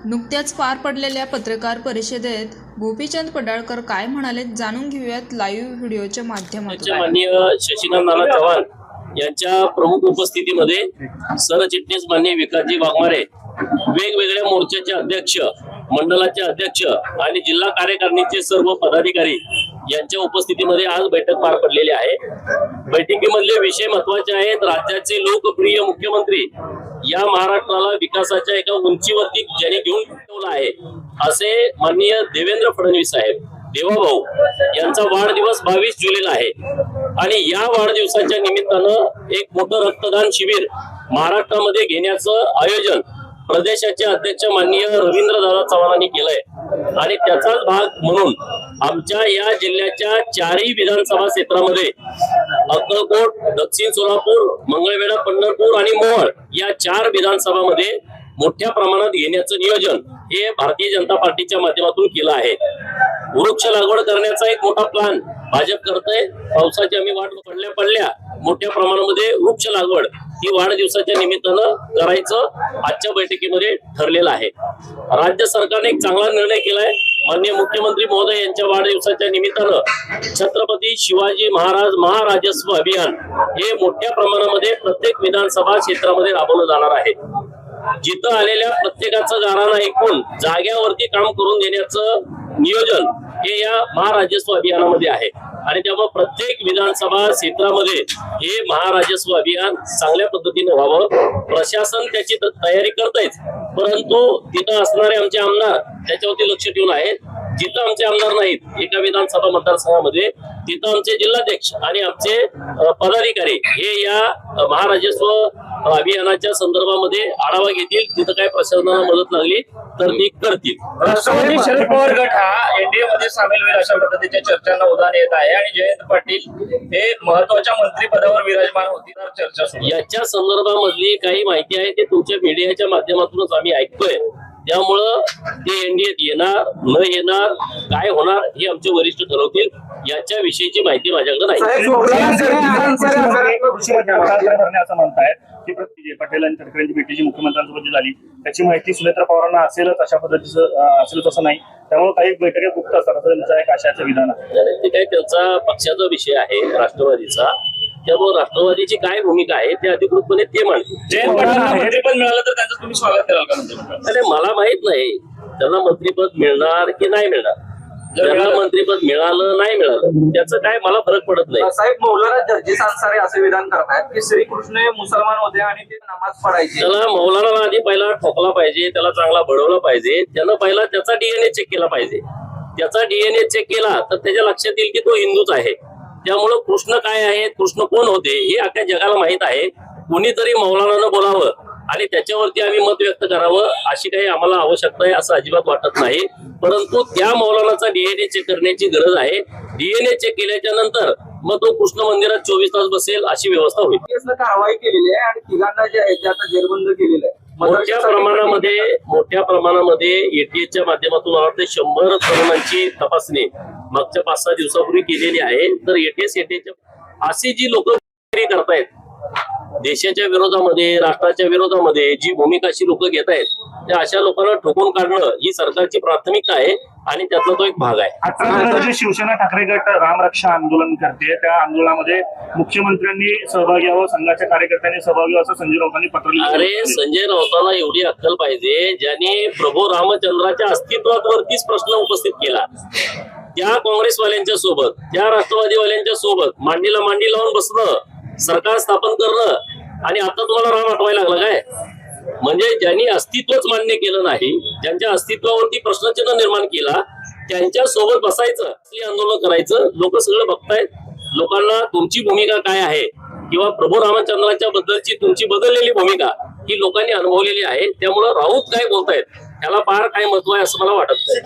नुकत्याच पार पडलेल्या पत्रकार परिषदेत गोपीचंद पडळकर काय म्हणाले जाणून घेऊयात लाईव्ह व्हिडिओच्या माध्यमातून। माननीय शशिकांत नाना चव्हाण यांच्या प्रमुख उपस्थितीमध्ये सरचिटणीस माननीय विकासजी वाघमारे, वेगवेगळ्या मोर्चाचे अध्यक्ष, मंडळाचे अध्यक्ष आणि जिल्हा कार्यकारिणीचे सर्व पदाधिकारी यांच्या उपस्थितीमध्ये आज बैठक पार पडलेली आहे। बैठकीमधले विषय महत्त्वाचे आहेत। राज्याचे लोकप्रिय मुख्यमंत्री या महाराष्ट्राला विकासाच्या एका उंचीवरती ज्यांनी घेऊन ठेवला आहे असे माननीय देवेंद्र फडणवीस साहेब, देवाभाऊ यांचा वाढदिवस 22 जुलैला आहे आणि या वाढदिवसाच्या निमित्तानं एक मोठं रक्तदान शिबिर महाराष्ट्रामध्ये घेण्याचं आयोजन प्रदेशाचे अध्यक्ष माननीय रवींद्रदादा चव्हाणांनी केलंय आणि त्याचाच भाग म्हणून आमच्या या जिल्ह्याच्या 4ही विधानसभा क्षेत्रामध्ये अक्कलकोट, दक्षिण सोलापूर, मंगळवेढा, पंढरपूर आणि मोहोळ या 4 विधानसभामध्ये मोठ्या प्रमाणात घेण्याचं नियोजन हे भारतीय जनता पार्टीच्या माध्यमातून केलं आहे। वृक्ष लागवड करण्याचा एक मोठा प्लॅन भाजप करतंय। पावसाची आम्ही वाट पडल्या मोठ्या प्रमाणामध्ये वृक्ष लागवड ही वाढदिवसाच्या निमित्तानं करायचं आजच्या बैठकीमध्ये ठरलेलं आहे। राज्य सरकारने एक चांगला निर्णय केलाय। माननीय मुख्यमंत्री महोदय यांच्या वाढदिवसाच्या निमित्तानं छत्रपती शिवाजी महाराज महाराजस्व अभियान हे मोठ्या प्रमाणामध्ये प्रत्येक विधानसभा क्षेत्रामध्ये राबवलं जाणार आहे। जिथं आलेल्या प्रत्येकाचं गाराणं ऐकून जाग्यावरती काम करून देण्याचं नियोजन हे या महाराजस्व अभियानामध्ये आहे आणि त्यामुळे प्रत्येक विधानसभा क्षेत्रामध्ये हे महाराजस्व अभियान चांगल्या पद्धतीने व्हावं। प्रशासन त्याची तयारी करतायच, परंतु तिथं असणारे आमचे आमदार त्याच्यावरती लक्ष ठेवून आहेत। जिथं आमचे आमदार नाहीत एका विधानसभा मतदारसंघामध्ये तिथं आमचे जिल्हाध्यक्ष आणि आमचे पदाधिकारी हे या महाराजस्व अभियानाच्या संदर्भामध्ये आढावा घेतील। तिथं काय प्रशासनाला मदत लागली तर मी करतील। राष्ट्रवादी शरद पवार गट हा एनडीए मध्ये सामील होईल अशा पद्धतीच्या चर्चांना उधाण येत आहे आणि जयंत पाटील हे महत्वाच्या मंत्रिपदावर विराजमान होतील तर चर्चा सुरू। याच्या संदर्भामधली काही माहिती आहे ते तुमच्या मीडियाच्या माध्यमातूनच आम्ही ऐकतोय, त्यामुळं ते एनडीएत येणार न येणार काय होणार हे आमचे वरिष्ठ ठरवतील। याच्या विषयीची माहिती माझ्याकडे नाही। असं म्हणतायत की पटेल आणि तडकरेंची भेटी जी मुख्यमंत्र्यांसोबत झाली त्याची माहिती सुनेत्रा पवारांना असेलच अशा पद्धतीचं असेलच असं नाही, त्यामुळे काही बैठका गुप्त असतात असं त्यांचं एक आशाचं विधान आहे। ते काही त्यांचा पक्षाचा विषय आहे राष्ट्रवादीचा, त्यामुळे राष्ट्रवादीची काय भूमिका आहे ते अधिकृतपणे ते मांडतील। जयंत पाटलांना मंत्रिपद मिळालं तर त्यांचं तुम्ही स्वागत कराल का मंत्रिमंडळात? अरे मला माहित नाही त्यांना मंत्रिपद मिळणार की नाही मिळणार। त्यांना मंत्रिपद मिळालं नाही मिळालं त्याचं काय मला फरक पडत नाही। साहेब, मौलाना जर्जिस अन्सारी असे विधान करतात की श्रीकृष्ण हे मुसलमान होते आणि ते नमाज पढायचे। त्याला मौलाना आधी पहिला ठोकला पाहिजे, त्याला चांगला बडवला पाहिजे, त्यानं पहिला त्याचा डीएनए चेक केला पाहिजे। त्याचा डीएनए चेक केला तर त्याच्या लक्षात येईल की तो हिंदूच आहे। त्यामुळं कृष्ण काय आहे, कृष्ण कोण होते हे अख्ख्या जगाला माहित आहे। कोणीतरी मौलानानं बोलावं आणि त्याच्यावरती आम्ही मत व्यक्त करावं अशी काही आम्हाला आवश्यकता आहे असं अजिबात वाटत नाही, परंतु त्या मौलानाचा डीएनए चेक करण्याची गरज आहे। डीएनए चेक केल्याच्या नंतर मग तो कृष्ण मंदिरात 24 तास बसेल अशी व्यवस्था होईल। कारवाई केलेली आहे आणि तिघांना जे आहे ते आता जेरबंद केलेलं आहे। मोठ्या प्रमाणामध्ये एटीएसच्या माध्यमातून मला वाटतं 100 तरुणांची तपासणी मागच्या 5-6 दिवसापूर्वी केलेली आहे। तर एटीएसच्या अशी जी लोक करतायत देशाच्या विरोधामध्ये, राष्ट्राच्या विरोधामध्ये जी भूमिका अशी लोक घेत आहेत त्या अशा लोकांना ठोकून काढणं ही सरकारची प्राथमिकता आहे आणि त्यातला तो एक भाग आहे। शिवसेना ठाकरे गट रामरक्षा आंदोलन करते, त्या आंदोलनामध्ये मुख्यमंत्र्यांनी सहभागी व्हावं, संघाच्या कार्यकर्त्यांनी सहभागी व्हावं असं संजय राऊतांनी पत्र लिहिलं। अरे संजय राऊतांना एवढी अक्कल पाहिजे ज्यांनी प्रभू रामचंद्राच्या अस्तित्वावरतीच प्रश्न उपस्थित केला। त्या काँग्रेसवाल्यांच्या सोबत, त्या राष्ट्रवादीवाल्यांच्या सोबत मांडीला मांडी लावून बसणं, सरकार स्थापन करणं आणि आता तुम्हाला राम आठवायला लागला काय? म्हणजे ज्यांनी अस्तित्वच मान्य केलं नाही, ज्यांच्या अस्तित्वावरती प्रश्नचिन्ह निर्माण केला त्यांच्या सोबत बसायचं, आंदोलन करायचं। लोक सगळं बघतायत, लोकांना तुमची भूमिका काय आहे किंवा प्रभू रामचंद्राच्या बद्दलची तुमची बदललेली भूमिका ही लोकांनी अनुभवलेली आहे। त्यामुळे राऊत काय बोलतायत त्याला फार काय महत्व आहे असं मला वाटत नाही।